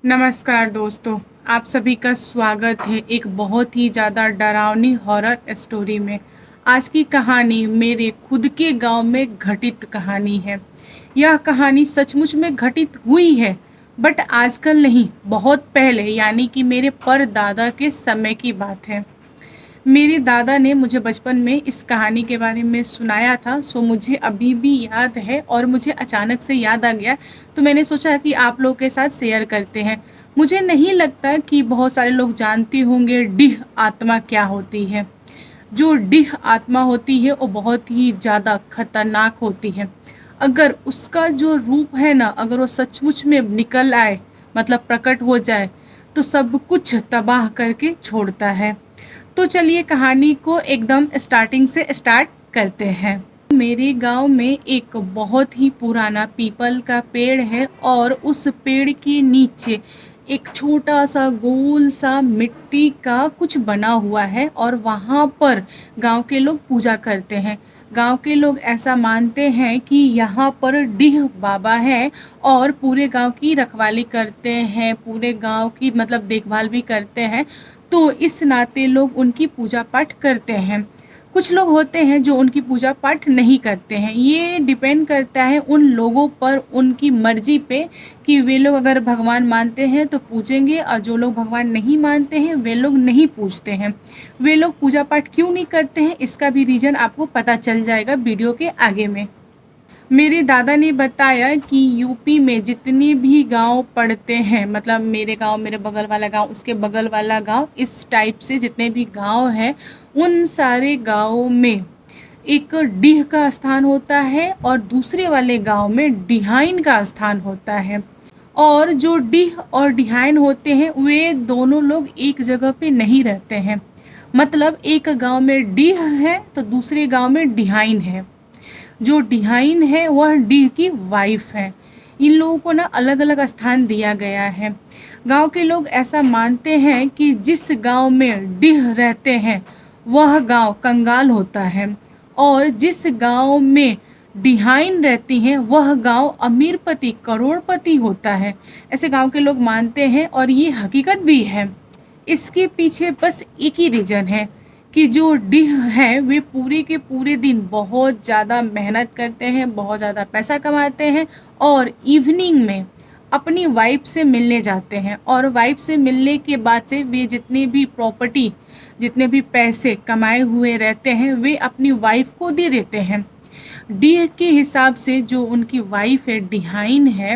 नमस्कार दोस्तों, आप सभी का स्वागत है एक बहुत ही ज़्यादा डरावनी हॉरर स्टोरी में। आज की कहानी मेरे खुद के गांव में घटित कहानी है। यह कहानी सचमुच में घटित हुई है, बट आजकल नहीं, बहुत पहले यानी कि मेरे परदादा के समय की बात है। मेरे दादा ने मुझे बचपन में इस कहानी के बारे में सुनाया था, सो मुझे अभी भी याद है और मुझे अचानक से याद आ गया, तो मैंने सोचा कि आप लोगों के साथ शेयर करते हैं। मुझे नहीं लगता कि बहुत सारे लोग जानते होंगे डीह आत्मा क्या होती है। जो डीह आत्मा होती है वो बहुत ही ज़्यादा खतरनाक होती है। अगर उसका जो रूप है ना, अगर वो सचमुच में निकल आए, मतलब प्रकट हो जाए, तो सब कुछ तबाह करके छोड़ता है। तो चलिए कहानी को एकदम स्टार्टिंग से स्टार्ट करते हैं। मेरे गांव में एक बहुत ही पुराना पीपल का पेड़ है और उस पेड़ के नीचे एक छोटा सा गोल सा मिट्टी का कुछ बना हुआ है और वहाँ पर गांव के लोग पूजा करते हैं। गांव के लोग ऐसा मानते हैं कि यहाँ पर डीह बाबा है और पूरे गांव की रखवाली करते हैं, पूरे गांव की मतलब देखभाल भी करते हैं। तो इस नाते लोग उनकी पूजा पाठ करते हैं। कुछ लोग होते हैं जो उनकी पूजा पाठ नहीं करते हैं। ये डिपेंड करता है उन लोगों पर, उनकी मर्जी पे, कि वे लोग अगर भगवान मानते हैं तो पूजेंगे और जो लोग भगवान नहीं मानते हैं वे लोग नहीं पूजते हैं। वे लोग पूजा पाठ क्यों नहीं करते हैं इसका भी रीज़न आपको पता चल जाएगा वीडियो के आगे में। मेरे दादा ने बताया कि यूपी में जितने भी गांव पड़ते हैं, मतलब मेरे गांव, मेरे बगल वाला गांव, उसके बगल वाला गांव, इस टाइप से जितने भी गांव हैं, उन सारे गांवों में एक डीह का स्थान होता है और दूसरे वाले गांव में डिहाइन का स्थान होता है। और जो डीह और डिहाइन होते हैं वे दोनों लोग एक जगह पे नहीं रहते हैं। मतलब एक गांव में डीह है तो दूसरे गांव में डिहाइन है। जो डिहाइन है वह डीह की वाइफ है। इन लोगों को ना अलग अलग स्थान दिया गया है। गांव के लोग ऐसा मानते हैं कि जिस गांव में डीह रहते हैं वह गांव कंगाल होता है और जिस गांव में डिहाइन रहती हैं वह गांव अमीरपति करोड़पति होता है। ऐसे गांव के लोग मानते हैं और ये हकीकत भी है। इसके पीछे बस एक ही रीज़न है कि जो डीह हैं वे पूरे के पूरे दिन बहुत ज़्यादा मेहनत करते हैं, बहुत ज़्यादा पैसा कमाते हैं और इवनिंग में अपनी वाइफ से मिलने जाते हैं और वाइफ से मिलने के बाद से वे जितने भी प्रॉपर्टी, जितने भी पैसे कमाए हुए रहते हैं वे अपनी वाइफ को दे देते हैं। डीह के हिसाब से जो उनकी वाइफ है, डिहाइन है,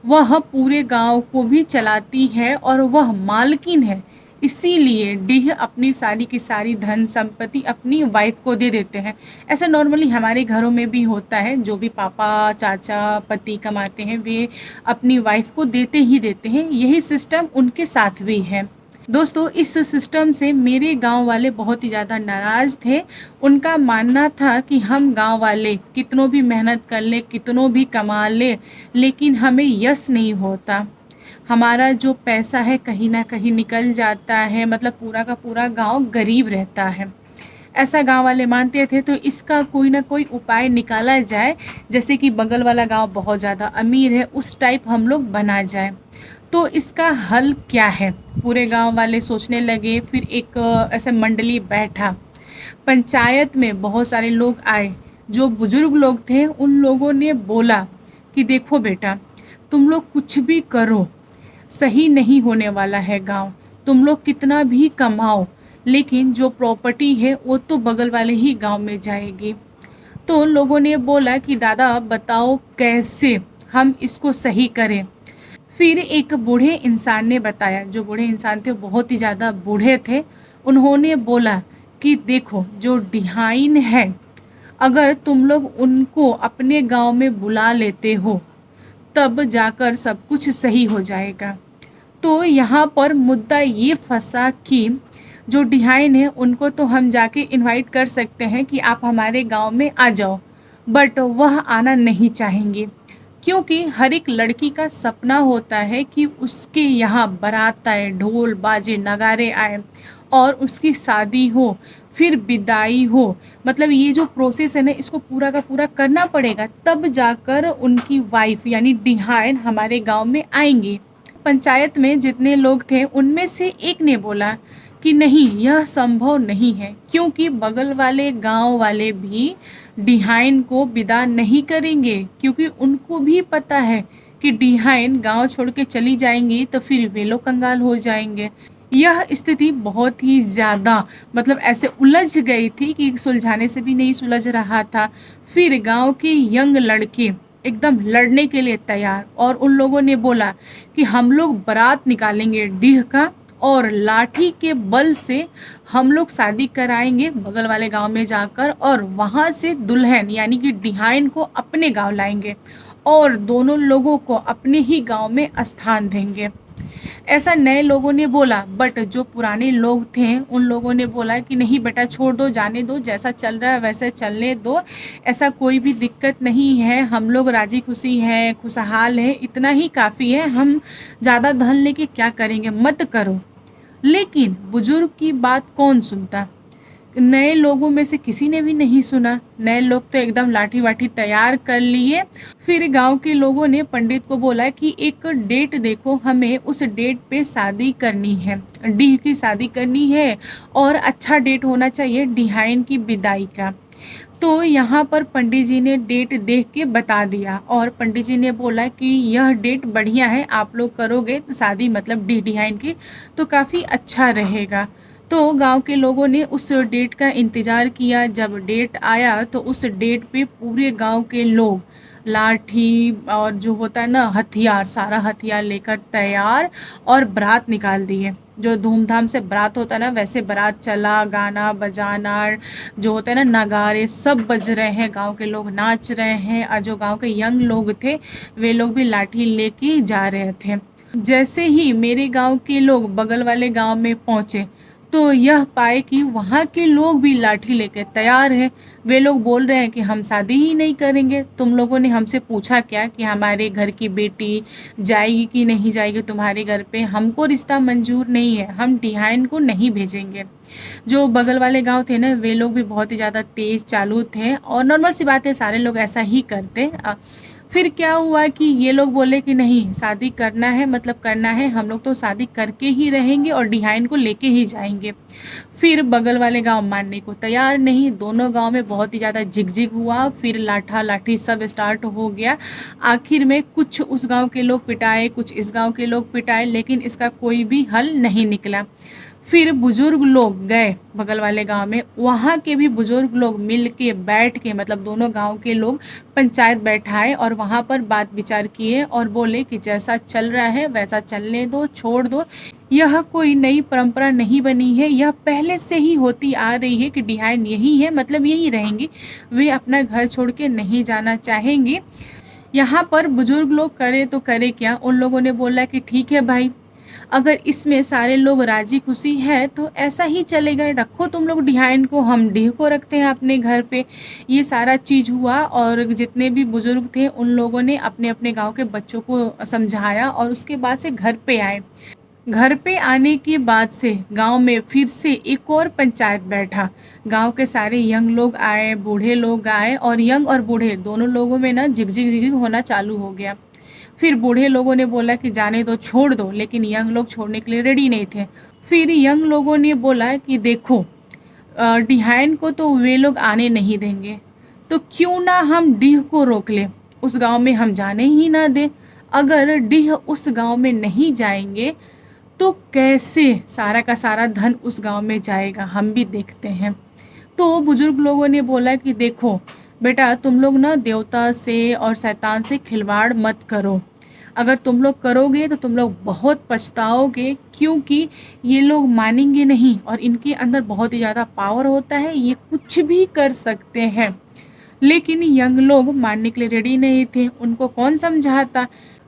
वह पूरे गांव को भी चलाती है और वह मालकिन है। इसीलिए डीह अपनी सारी की सारी धन संपत्ति अपनी वाइफ को दे देते हैं। ऐसा नॉर्मली हमारे घरों में भी होता है, जो भी पापा, चाचा, पति कमाते हैं वे अपनी वाइफ को देते ही देते हैं। यही सिस्टम उनके साथ भी है। दोस्तों, इस सिस्टम से मेरे गांव वाले बहुत ही ज़्यादा नाराज़ थे। उनका मानना था कि हम गांव वाले कितनों भी मेहनत कर ले, कितनों भी कमा ले, लेकिन हमें यश नहीं होता। हमारा जो पैसा है कहीं ना कहीं निकल जाता है, मतलब पूरा का पूरा गांव गरीब रहता है। ऐसा गांव वाले मानते थे। तो इसका कोई ना कोई उपाय निकाला जाए, जैसे कि बगल वाला गांव बहुत ज़्यादा अमीर है उस टाइप हम लोग बना जाए। तो इसका हल क्या है, पूरे गांव वाले सोचने लगे। फिर एक ऐसे मंडली बैठा, पंचायत में बहुत सारे लोग आए। जो बुजुर्ग लोग थे उन लोगों ने बोला कि देखो बेटा, तुम लोग कुछ भी करो, सही नहीं होने वाला है गांव। तुम लोग कितना भी कमाओ, लेकिन जो प्रॉपर्टी है वो तो बगल वाले ही गांव में जाएगी। तो लोगों ने बोला कि दादा बताओ कैसे हम इसको सही करें। फिर एक बूढ़े इंसान ने बताया, जो बूढ़े इंसान थे वो बहुत ही ज़्यादा बूढ़े थे। उन्होंने बोला कि देखो, जो डिहाइन है, अगर तुम लोग उनको अपने गांव में बुला लेते हो तब जाकर सब कुछ सही हो जाएगा। तो यहाँ पर मुद्दा ये फंसा कि जो डिहाइन है उनको तो हम जाके इनवाइट कर सकते हैं कि आप हमारे गांव में आ जाओ, बट वह आना नहीं चाहेंगे। क्योंकि हर एक लड़की का सपना होता है कि उसके यहाँ बारात आए, ढोल बाजे नगाड़े आए और उसकी शादी हो, फिर विदाई हो। मतलब ये जो प्रोसेस है ना, इसको पूरा का पूरा करना पड़ेगा, तब जाकर उनकी वाइफ यानी डिहाइन हमारे गांव में आएंगे। पंचायत में जितने लोग थे उनमें से एक ने बोला कि नहीं, यह संभव नहीं है, क्योंकि बगल वाले गांव वाले भी डिहाइन को विदा नहीं करेंगे, क्योंकि उनको भी पता है कि डिहाइन गांव छोड़ के चली जाएंगी तो फिर वे लोग कंगाल हो जाएंगे। यह स्थिति बहुत ही ज़्यादा मतलब ऐसे उलझ गई थी कि सुलझाने से भी नहीं सुलझ रहा था। फिर गांव के यंग लड़के एकदम लड़ने के लिए तैयार, और उन लोगों ने बोला कि हम लोग बारात निकालेंगे डीह का, और लाठी के बल से हम लोग शादी कराएंगे बगल वाले गांव में जाकर, और वहां से दुल्हन यानी कि डिहाइन को अपने गांव लाएंगे और दोनों लोगों को अपने ही गांव में स्थान देंगे। ऐसा नए लोगों ने बोला, बट जो पुराने लोग थे उन लोगों ने बोला कि नहीं बेटा, छोड़ दो, जाने दो, जैसा चल रहा है वैसे चलने दो, ऐसा कोई भी दिक्कत नहीं है, हम लोग राजी खुशी हैं, खुशहाल हैं, इतना ही काफ़ी है, हम ज़्यादा धन लेके क्या करेंगे, मत करो। लेकिन बुजुर्ग की बात कौन सुनता। नए लोगों में से किसी ने भी नहीं सुना। नए लोग तो एकदम लाठी वाठी तैयार कर लिए। फिर गांव के लोगों ने पंडित को बोला कि एक डेट देखो, हमें उस डेट पे शादी करनी है, डीह की शादी करनी है, और अच्छा डेट होना चाहिए डिहाइन की विदाई का। तो यहाँ पर पंडित जी ने डेट देख के बता दिया, और पंडित जी ने बोला कि यह डेट बढ़िया है, आप लोग करोगे तो शादी मतलब डिहाइन की तो काफ़ी अच्छा रहेगा। तो गांव के लोगों ने उस डेट का इंतज़ार किया। जब डेट आया तो उस डेट पे पूरे गांव के लोग लाठी और जो होता है ना हथियार, सारा हथियार लेकर तैयार, और बारात निकाल दिए। जो धूमधाम से बारात होता है ना वैसे बारात चला, गाना बजाना जो होता है ना, नगाड़े सब बज रहे हैं, गांव के लोग नाच रहे हैं, और जो गांव के यंग लोग थे वे लोग भी लाठी लेके जा रहे थे। जैसे ही मेरे गांव के लोग बगल वाले गांव में पहुंचे तो यह पाए कि वहाँ के लोग भी लाठी लेके तैयार हैं। वे लोग बोल रहे हैं कि हम शादी ही नहीं करेंगे, तुम लोगों ने हमसे पूछा क्या कि हमारे घर की बेटी जाएगी कि नहीं जाएगी तुम्हारे घर पे, हमको रिश्ता मंजूर नहीं है, हम डिहाइन को नहीं भेजेंगे। जो बगल वाले गांव थे ना वे लोग भी बहुत ही ज़्यादा तेज़ चालू थे, और नॉर्मल सी बात है, सारे लोग ऐसा ही करते। फिर क्या हुआ कि ये लोग बोले कि नहीं, शादी करना है मतलब करना है, हम लोग तो शादी करके ही रहेंगे और डिहाइन को लेके ही जाएंगे। फिर बगल वाले गांव मानने को तैयार नहीं, दोनों गांव में बहुत ही ज़्यादा झिकझिक हुआ, फिर लाठा लाठी सब स्टार्ट हो गया। आखिर में कुछ उस गांव के लोग पिटाए, कुछ इस गांव के लोग पिटाए, लेकिन इसका कोई भी हल नहीं निकला। फिर बुजुर्ग लोग गए बगल वाले गांव में, वहाँ के भी बुजुर्ग लोग मिल के बैठ के मतलब दोनों गांव के लोग पंचायत बैठाए, और वहाँ पर बात विचार किए और बोले कि जैसा चल रहा है वैसा चलने दो, छोड़ दो, यह कोई नई परंपरा नहीं बनी है, यह पहले से ही होती आ रही है कि डिहाइन यही है मतलब यही रहेंगी, वे अपना घर छोड़ के नहीं जाना चाहेंगी। यहाँ पर बुजुर्ग लोग करे तो करे क्या, उन लोगों ने बोला कि ठीक है भाई, अगर इसमें सारे लोग राजी खुशी है तो ऐसा ही चलेगा, रखो तुम लोग डिहाइन को, हम डीह को रखते हैं अपने घर पे। ये सारा चीज़ हुआ, और जितने भी बुजुर्ग थे उन लोगों ने अपने अपने गांव के बच्चों को समझाया, और उसके बाद से घर पे आए। घर पे आने के बाद से गांव में फिर से एक और पंचायत बैठा। गांव के सारे यंग लोग आए, बूढ़े लोग आए, और यंग और बूढ़े दोनों लोगों में ना झिकझिक झिकझिक होना चालू हो गया। फिर बूढ़े लोगों ने बोला कि जाने दो, छोड़ दो, लेकिन यंग लोग छोड़ने के लिए रेडी नहीं थे। फिर यंग लोगों ने बोला कि देखो, डिहाइन को तो वे लोग आने नहीं देंगे, तो क्यों ना हम डीह को रोक लें, उस गांव में हम जाने ही ना दें। अगर डीह उस गांव में नहीं जाएंगे तो कैसे सारा का सारा धन उस गांव में जाएगा, हम भी देखते हैं। तो बुजुर्ग लोगों ने बोला कि देखो बेटा, तुम लोग ना देवता से और शैतान से खिलवाड़ मत करो, अगर तुम लोग करोगे तो तुम लोग बहुत पछताओगे, क्योंकि ये लोग मानेंगे नहीं, और इनके अंदर बहुत ही ज़्यादा पावर होता है, ये कुछ भी कर सकते हैं। लेकिन यंग लोग मानने के लिए रेडी नहीं थे, उनको कौन समझाता।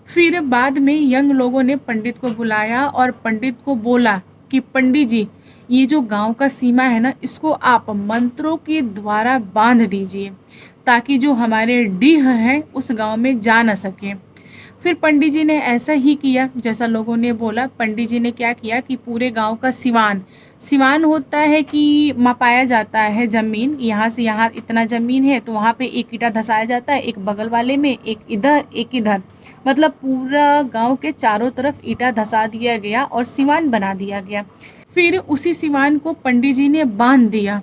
फिर बाद में यंग लोगों ने पंडित को बुलाया और पंडित को बोला कि पंडित जी, ये जो गांव का सीमा है ना, इसको आप मंत्रों के द्वारा बांध दीजिए, ताकि जो हमारे डीह हैं उस गांव में जा न सके। फिर पंडित जी ने ऐसा ही किया जैसा लोगों ने बोला। पंडित जी ने क्या किया कि पूरे गांव का सिवान, सिवान होता है कि मापाया जाता है ज़मीन, यहाँ से यहाँ इतना ज़मीन है तो वहाँ पे एक ईंटा धंसाया जाता है, एक बगल वाले में, एक इधर एक इधर, मतलब पूरा गांव के चारों तरफ ईंटा धसा दिया गया और सिवान बना दिया गया। फिर उसी सिवान को पंडित जी ने बांध दिया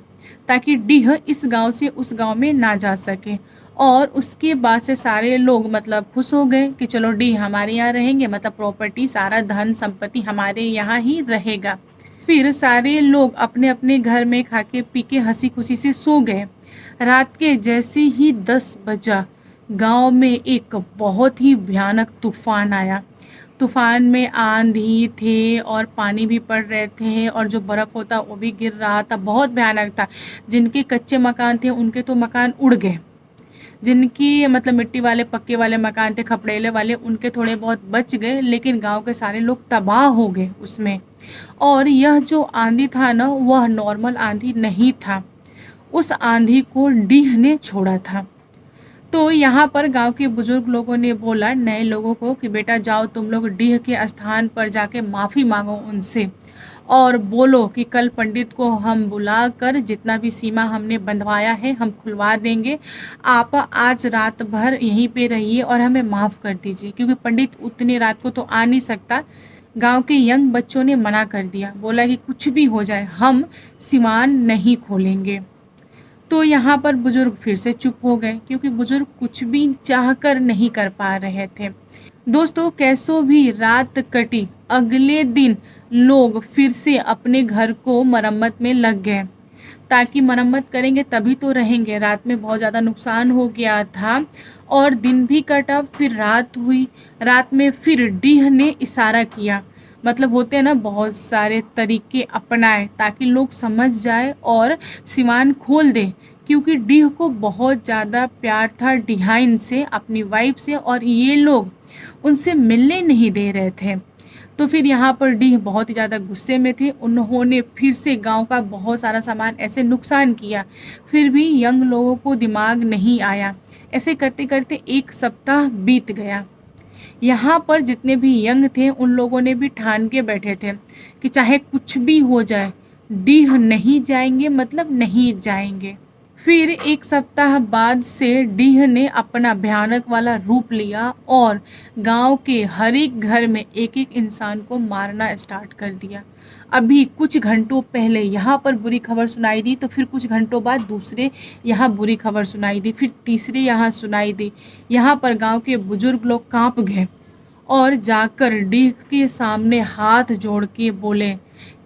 ताकि डीह इस गांव से उस गांव में ना जा सके। और उसके बाद से सारे लोग मतलब खुश हो गए कि चलो डीह हमारे यहाँ रहेंगे, मतलब प्रॉपर्टी सारा धन संपत्ति हमारे यहाँ ही रहेगा। फिर सारे लोग अपने अपने घर में खा के पी के हंसी खुशी से सो गए। रात के जैसे ही 10 बजा, गांव में एक बहुत ही भयानक तूफान आया। तूफान में आंधी थे और पानी भी पड़ रहे थे और जो बर्फ़ होता वो भी गिर रहा था, बहुत भयानक था। जिनके कच्चे मकान थे उनके तो मकान उड़ गए, जिनकी मतलब मिट्टी वाले पक्के वाले मकान थे खपड़ेले वाले उनके थोड़े बहुत बच गए, लेकिन गांव के सारे लोग तबाह हो गए उसमें। और यह जो आंधी था ना, वह नॉर्मल आंधी नहीं था, उस आंधी को डीह ने छोड़ा था। तो यहाँ पर गांव के बुजुर्ग लोगों ने बोला नए लोगों को कि बेटा जाओ तुम लोग डीह के स्थान पर जाके माफ़ी मांगो उनसे और बोलो कि कल पंडित को हम बुलाकर जितना भी सीमा हमने बंधवाया है हम खुलवा देंगे। आप आज रात भर यहीं पे रहिए और हमें माफ़ कर दीजिए, क्योंकि पंडित उतनी रात को तो आ नहीं सकता। गांव के यंग बच्चों ने मना कर दिया, बोला कि कुछ भी हो जाए हम सिवान नहीं खोलेंगे। तो यहाँ पर बुजुर्ग फिर से चुप हो गए, क्योंकि बुजुर्ग कुछ भी चाहकर नहीं कर पा रहे थे। दोस्तों कैसो भी रात कटी, अगले दिन लोग फिर से अपने घर को मरम्मत में लग गए, ताकि मरम्मत करेंगे तभी तो रहेंगे। रात में बहुत ज़्यादा नुकसान हो गया था और दिन भी कटा, फिर रात हुई। रात में फिर डीह ने इशारा किया, मतलब होते हैं ना बहुत सारे तरीके अपनाए ताकि लोग समझ जाए और सिवान खोल दे, क्योंकि डीह को बहुत ज़्यादा प्यार था डिहाइन से, अपनी वाइफ से, और ये लोग उनसे मिलने नहीं दे रहे थे। तो फिर यहाँ पर डीह बहुत ही ज़्यादा गुस्से में थे, उन्होंने फिर से गांव का बहुत सारा सामान ऐसे नुकसान किया, फिर भी यंग लोगों को दिमाग नहीं आया। ऐसे करते करते 1 सप्ताह बीत गया। यहाँ पर जितने भी यंग थे उन लोगों ने भी ठान के बैठे थे कि चाहे कुछ भी हो जाए डीह नहीं जाएंगे, मतलब नहीं जाएंगे। फिर 1 सप्ताह बाद से डीह ने अपना भयानक वाला रूप लिया और गांव के हर एक घर में एक एक इंसान को मारना स्टार्ट कर दिया। अभी कुछ घंटों पहले यहाँ पर बुरी खबर सुनाई दी, तो फिर कुछ घंटों बाद दूसरे यहाँ बुरी खबर सुनाई दी, फिर तीसरे यहाँ सुनाई दी। यहाँ पर गांव के बुजुर्ग लोग कांप गए और जाकर डीह के सामने हाथ जोड़ के बोले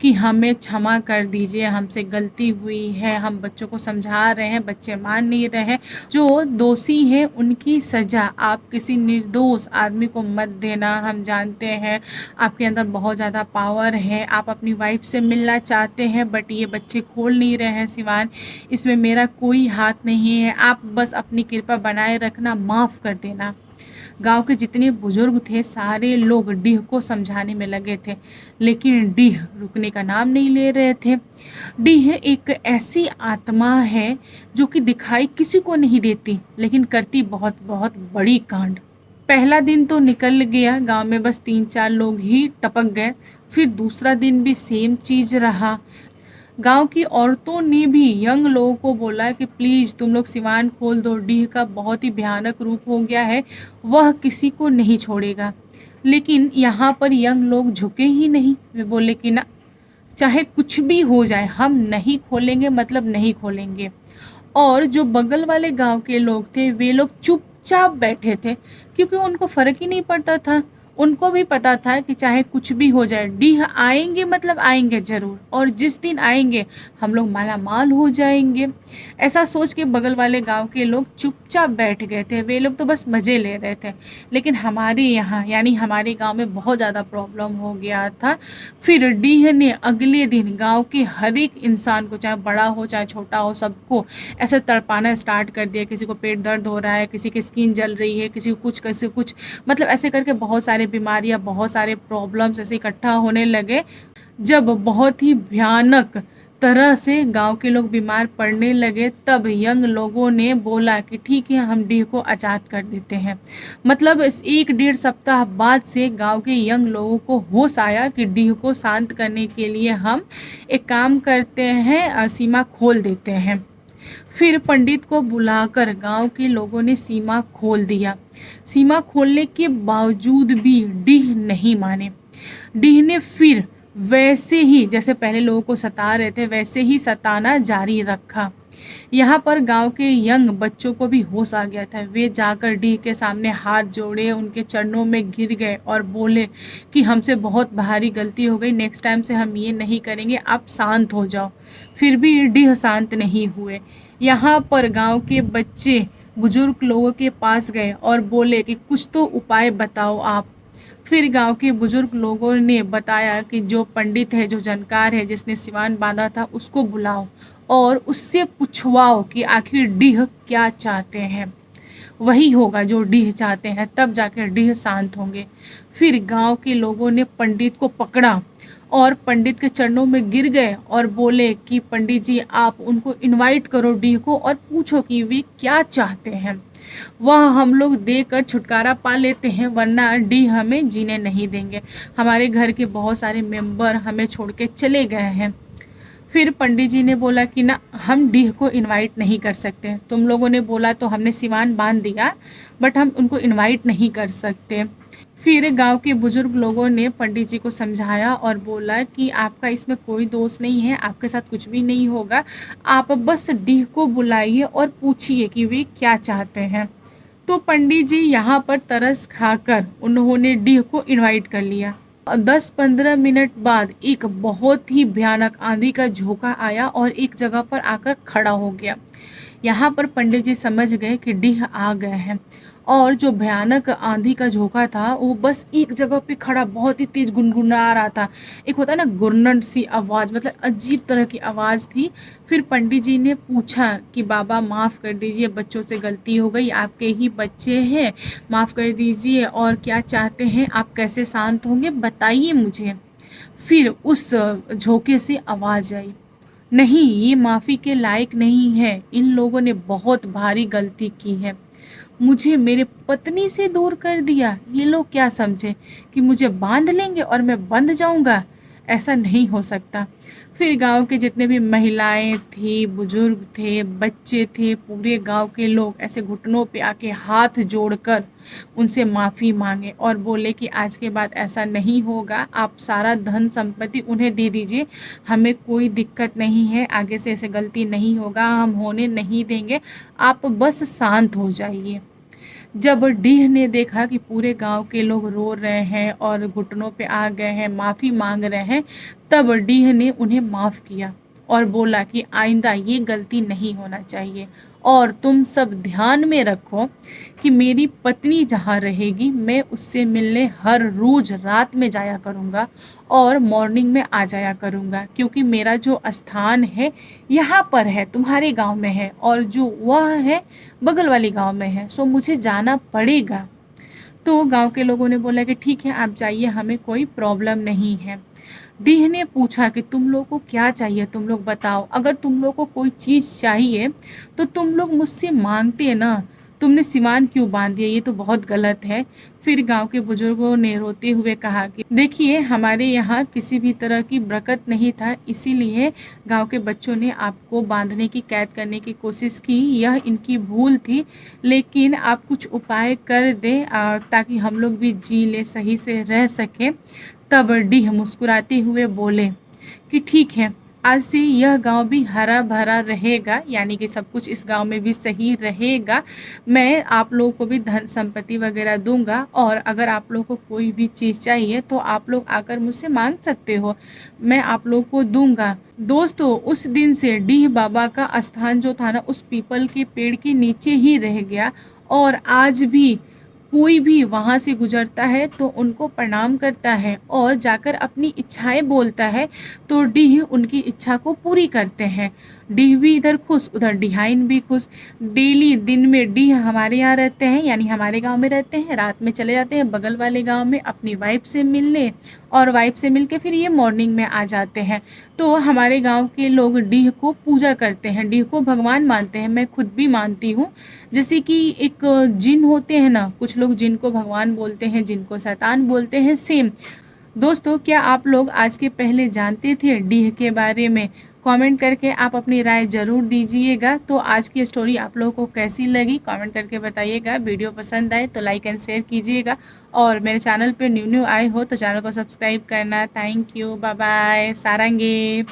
कि हमें क्षमा कर दीजिए, हमसे गलती हुई है, हम बच्चों को समझा रहे हैं, बच्चे मान नहीं रहे हैं, जो दोषी हैं उनकी सज़ा आप किसी निर्दोष आदमी को मत देना। हम जानते हैं आपके अंदर बहुत ज़्यादा पावर है, आप अपनी वाइफ से मिलना चाहते हैं, बट ये बच्चे खोल नहीं रहे हैं सिवान, इसमें मेरा कोई हाथ नहीं है, आप बस अपनी कृपा बनाए रखना, माफ़ कर देना। गांव के जितने बुजुर्ग थे सारे लोग डीह को समझाने में लगे थे, लेकिन डीह रुकने का नाम नहीं ले रहे थे। डीह एक ऐसी आत्मा है जो कि दिखाई किसी को नहीं देती, लेकिन करती बहुत बहुत बड़ी कांड। पहला दिन तो निकल गया, गांव में बस 3-4 लोग ही टपक गए। फिर दूसरा दिन भी सेम चीज़ रहा। गांव की औरतों ने भी यंग लोगों को बोला कि प्लीज़ तुम लोग सिवान खोल दो, डीह का बहुत ही भयानक रूप हो गया है, वह किसी को नहीं छोड़ेगा। लेकिन यहाँ पर यंग लोग झुके ही नहीं, वे बोले कि ना, चाहे कुछ भी हो जाए हम नहीं खोलेंगे, मतलब नहीं खोलेंगे। और जो बगल वाले गांव के लोग थे वे लोग चुपचाप बैठे थे, क्योंकि उनको फ़र्क ही नहीं पड़ता था। उनको भी पता था कि चाहे कुछ भी हो जाए डीह आएंगे, मतलब आएंगे ज़रूर, और जिस दिन आएंगे हम लोग माला माल हो जाएंगे। ऐसा सोच के बगल वाले गांव के लोग चुपचाप बैठ गए थे, वे लोग तो बस मज़े ले रहे थे। लेकिन हमारे यहाँ यानी हमारे गांव में बहुत ज़्यादा प्रॉब्लम हो गया था। फिर डीह ने अगले दिन गांव के हर एक इंसान को, चाहे बड़ा हो चाहे छोटा हो, सबको ऐसे तड़पाना स्टार्ट कर दिया। किसी को पेट दर्द हो रहा है, किसी की स्किन जल रही है, किसी को कुछ, किसी को कुछ, मतलब ऐसे करके बहुत सारे बीमारियां, बहुत सारे प्रॉब्लम्स ऐसे इकट्ठा होने लगे। जब बहुत ही भयानक तरह से गांव के लोग बीमार पड़ने लगे, तब यंग लोगों ने बोला कि ठीक है हम डीह को आज़ाद कर देते हैं। मतलब इस 1-1.5 सप्ताह बाद से गांव के यंग लोगों को होश आया कि डीह को शांत करने के लिए हम एक काम करते हैं, सीमा खोल देते हैं। फिर पंडित को बुलाकर गांव के लोगों ने सीमा खोल दिया। सीमा खोलने के बावजूद भी डीह नहीं माने। डीह ने फिर वैसे ही जैसे पहले लोगों को सता रहे थे वैसे ही सताना जारी रखा। यहाँ पर गांव के यंग बच्चों को भी होश आ गया था। वे जाकर डीह के सामने हाथ जोड़े, उनके चरणों में गिर गए और बोले कि हमसे बहुत भारी गलती हो गई, नेक्स्ट टाइम से हम ये नहीं करेंगे, आप शांत हो जाओ। फिर भी डीह शांत नहीं हुए। यहाँ पर गांव के बच्चे बुजुर्ग लोगों के पास गए और बोले कि कुछ तो उपाय बताओ आप। फिर गांव के बुजुर्ग लोगों ने बताया कि जो पंडित है, जो जानकार है, जिसने सिवान बांधा था, उसको बुलाओ और उससे पूछवाओ कि आखिर डीह क्या चाहते हैं। वही होगा जो डीह चाहते हैं, तब जाकर डीह शांत होंगे। फिर गांव के लोगों ने पंडित को पकड़ा और पंडित के चरणों में गिर गए और बोले कि पंडित जी, आप उनको इनवाइट करो डीह को और पूछो कि वे क्या चाहते हैं। वह हम लोग देकर छुटकारा पा लेते हैं, वरना डीह हमें जीने नहीं देंगे। हमारे घर के बहुत सारे मेंबर हमें छोड़ के चले गए हैं। फिर पंडित जी ने बोला कि ना, हम डीह को इनवाइट नहीं कर सकते। तुम लोगों ने बोला तो हमने सिवान बांध दिया, बट हम उनको इनवाइट नहीं कर सकते। फिर गांव के बुजुर्ग लोगों ने पंडित जी को समझाया और बोला कि आपका इसमें कोई दोष नहीं है, आपके साथ कुछ भी नहीं होगा, आप बस डीह को बुलाइए और पूछिए कि वे क्या चाहते हैं। तो पंडित जी यहाँ पर तरस खाकर उन्होंने डीह को इनवाइट कर लिया। 10-15 मिनट बाद एक बहुत ही भयानक आंधी का झोंका आया और एक जगह पर आकर खड़ा हो गया। यहाँ पर पंडित जी समझ गए कि डीह आ गए हैं। और जो भयानक आंधी का झोंका था वो बस एक जगह पे खड़ा बहुत ही तेज गुनगुना रहा था। एक होता है ना गुर्रन सी आवाज़, मतलब अजीब तरह की आवाज़ थी। फिर पंडित जी ने पूछा कि बाबा माफ़ कर दीजिए, बच्चों से गलती हो गई, आपके ही बच्चे हैं, माफ़ कर दीजिए, और क्या चाहते हैं आप, कैसे शांत होंगे, बताइए मुझे। फिर उस झोंके से आवाज़ आई, नहीं, ये माफ़ी के लायक नहीं है, इन लोगों ने बहुत भारी गलती की है, मुझे मेरे पत्नी से दूर कर दिया। ये लोग क्या समझे कि मुझे बांध लेंगे और मैं बंध जाऊंगा? ऐसा नहीं हो सकता। फिर गांव के जितने भी महिलाएं थी, बुजुर्ग थे, बच्चे थे, पूरे गांव के लोग ऐसे घुटनों पे आके हाथ जोड़कर उनसे माफ़ी मांगे और बोले कि आज के बाद ऐसा नहीं होगा, आप सारा धन संपत्ति उन्हें दे दीजिए, हमें कोई दिक्कत नहीं है, आगे से ऐसे गलती नहीं होगा, हम होने नहीं देंगे, आप बस शांत हो जाइए। जब डीह ने देखा कि पूरे गांव के लोग रो रहे हैं और घुटनों पे आ गए हैं, माफ़ी मांग रहे हैं, तब डीह ने उन्हें माफ़ किया और बोला कि आइंदा ये गलती नहीं होना चाहिए, और तुम सब ध्यान में रखो कि मेरी पत्नी जहाँ रहेगी मैं उससे मिलने हर रोज़ रात में जाया करूँगा और मॉर्निंग में आ जाया करूँगा, क्योंकि मेरा जो स्थान है यहाँ पर है, तुम्हारे गांव में है, और जो वह है बगल वाली गांव में है, सो मुझे जाना पड़ेगा। तो गांव के लोगों ने बोला कि ठीक है, आप जाइए, हमें कोई प्रॉब्लम नहीं है। डीह ने पूछा कि तुम लोग को क्या चाहिए, तुम लोग बताओ, अगर तुम लोग को कोई चीज़ चाहिए तो तुम लोग मुझसे मांगते ना, तुमने सिवान क्यों बांध दिया, ये तो बहुत गलत है। फिर गांव के बुजुर्गों ने रोते हुए कहा कि देखिए, हमारे यहाँ किसी भी तरह की बरकत नहीं था, इसीलिए गांव के बच्चों ने आपको बांधने की, कैद करने की कोशिश की, यह इनकी भूल थी, लेकिन आप कुछ उपाय कर दें ताकि हम लोग भी जी ले, सही से रह सकें। तब डीह मुस्कुराते हुए बोले कि ठीक है, आज से यह गांव भी हरा भरा रहेगा, यानी कि सब कुछ इस गांव में भी सही रहेगा। मैं आप लोगों को भी धन संपत्ति वगैरह दूंगा, और अगर आप लोगों को कोई भी चीज़ चाहिए तो आप लोग आकर मुझसे मांग सकते हो, मैं आप लोगों को दूंगा। दोस्तों, उस दिन से डीह बाबा का स्थान जो था ना, उस पीपल के पेड़ के नीचे ही रह गया, और आज भी कोई भी वहाँ से गुजरता है तो उनको प्रणाम करता है और जाकर अपनी इच्छाएं बोलता है, तो डीह उनकी इच्छा को पूरी करते हैं। डीह भी इधर खुश, उधर डिहाइन भी खुश। डेली दिन में डीह हमारे यहाँ रहते हैं, यानी हमारे गांव में रहते हैं, रात में चले जाते हैं बगल वाले गांव में अपनी वाइफ से मिलने, और वाइफ से मिलके फिर ये मॉर्निंग में आ जाते हैं। तो हमारे गांव के लोग डीह को पूजा करते हैं, डीह को भगवान मानते हैं, मैं खुद भी मानती हूँ। जैसे कि एक जिन होते हैं ना, कुछ लोग जिनको भगवान बोलते हैं, जिनको शैतान बोलते हैं, सेम। दोस्तों, क्या आप लोग आज के पहले जानते थे डीह के बारे में? कमेंट करके आप अपनी राय ज़रूर दीजिएगा। तो आज की स्टोरी आप लोगों को कैसी लगी कमेंट करके बताइएगा। वीडियो पसंद आए तो लाइक एंड शेयर कीजिएगा और मेरे चैनल पे न्यू आए हो तो चैनल को सब्सक्राइब करना। Thank you, bye bye, सारंगे।